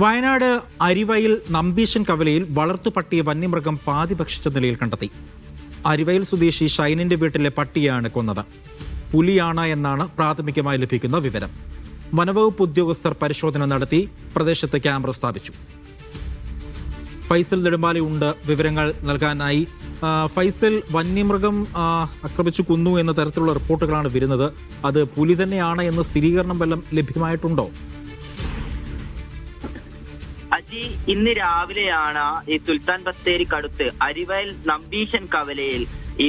വയനാട് അരിവയൽ നമ്പീശൻ കവലയിൽ വളർത്തുപട്ടിയെ വന്യമൃഗം പാതി ഭക്ഷിച്ച നിലയിൽ കണ്ടെത്തി. അരിവയൽ സ്വദേശി ഷൈനിന്റെ വീട്ടിലെ പട്ടിയാണ് കൊന്നത്. പുലിയാണ് എന്നാണ് പ്രാഥമികമായി ലഭിക്കുന്ന വിവരം. വനവകുപ്പ് ഉദ്യോഗസ്ഥർ പരിശോധന നടത്തി പ്രദേശത്ത് ക്യാമറ സ്ഥാപിച്ചു. ഫൈസൽ നെടുമ്പാലി ഉണ്ട് വിവരങ്ങൾ നൽകാനായി. ഫൈസൽ, വന്യമൃഗം ആക്രമിച്ചു കൊന്നു എന്ന തരത്തിലുള്ള റിപ്പോർട്ടുകളാണ് വരുന്നത്. അത് പുലി തന്നെയാണ് എന്ന സ്ഥിരീകരണം വല്ലതും ലഭ്യമായിട്ടുണ്ടോ? അജി, ഇന്ന് രാവിലെയാണ് ഈ സുൽത്താൻ ബത്തേരിക്കടുത്ത് അരിവയൽ നമ്പീശൻ കവലയിൽ ഈ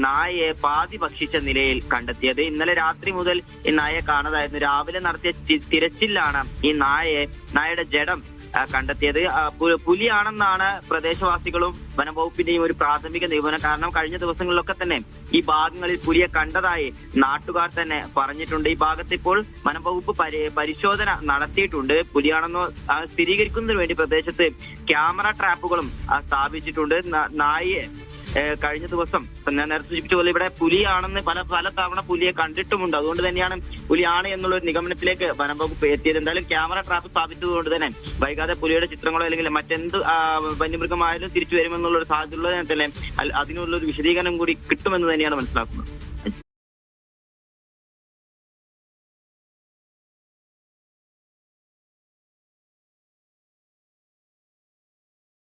നായയെ പാതി ഭക്ഷിച്ച നിലയിൽ കണ്ടെത്തിയത്. ഇന്നലെ രാത്രി മുതൽ ഈ നായയെ കാണാതായിരുന്നു. രാവിലെ നടത്തിയ തിരച്ചിലാണ് ഈ നായയുടെ ജഡം കണ്ടെത്തിയത്. പുലിയാണെന്നാണ് പ്രദേശവാസികളും വനംവകുപ്പിന്റെയും ഒരു പ്രാഥമിക നിഗമനം. കാരണം കഴിഞ്ഞ ദിവസങ്ങളിലൊക്കെ തന്നെ ഈ ഭാഗങ്ങളിൽ പുലിയെ കണ്ടതായി നാട്ടുകാർ തന്നെ പറഞ്ഞിട്ടുണ്ട്. ഈ ഭാഗത്ത് ഇപ്പോൾ വനംവകുപ്പ് പരിശോധന നടത്തിയിട്ടുണ്ട്. പുലിയാണെന്നോ സ്ഥിരീകരിക്കുന്നതിന് വേണ്ടി പ്രദേശത്ത് ക്യാമറ ട്രാപ്പുകളും സ്ഥാപിച്ചിട്ടുണ്ട്. നായയെ കഴിഞ്ഞ ദിവസം ഞാൻ നേരത്തെ സൂചിപ്പിച്ച പോലെ ഇവിടെ പുലിയാണെന്ന് പല തവണ പുലിയെ കണ്ടിട്ടുമുണ്ട്. അതുകൊണ്ട് തന്നെയാണ് പുലിയാണ് എന്നുള്ള ഒരു നിഗമനത്തിലേക്ക് വനംവകുപ്പ് എത്തിയത്. എന്തായാലും ക്യാമറ ട്രാപ്പ് സ്ഥാപിച്ചതുകൊണ്ട് തന്നെ വൈകാതെ പുലിയുടെ ചിത്രങ്ങളോ അല്ലെങ്കിൽ മറ്റെന്ത് വന്യമൃഗമായാലും തിരിച്ചു വരുമെന്നുള്ള ഒരു സാധ്യതയുള്ളത് തന്നെ അതിനുള്ള ഒരു വിശദീകരണം കൂടി കിട്ടുമെന്ന് തന്നെയാണ് മനസ്സിലാക്കുന്നത്.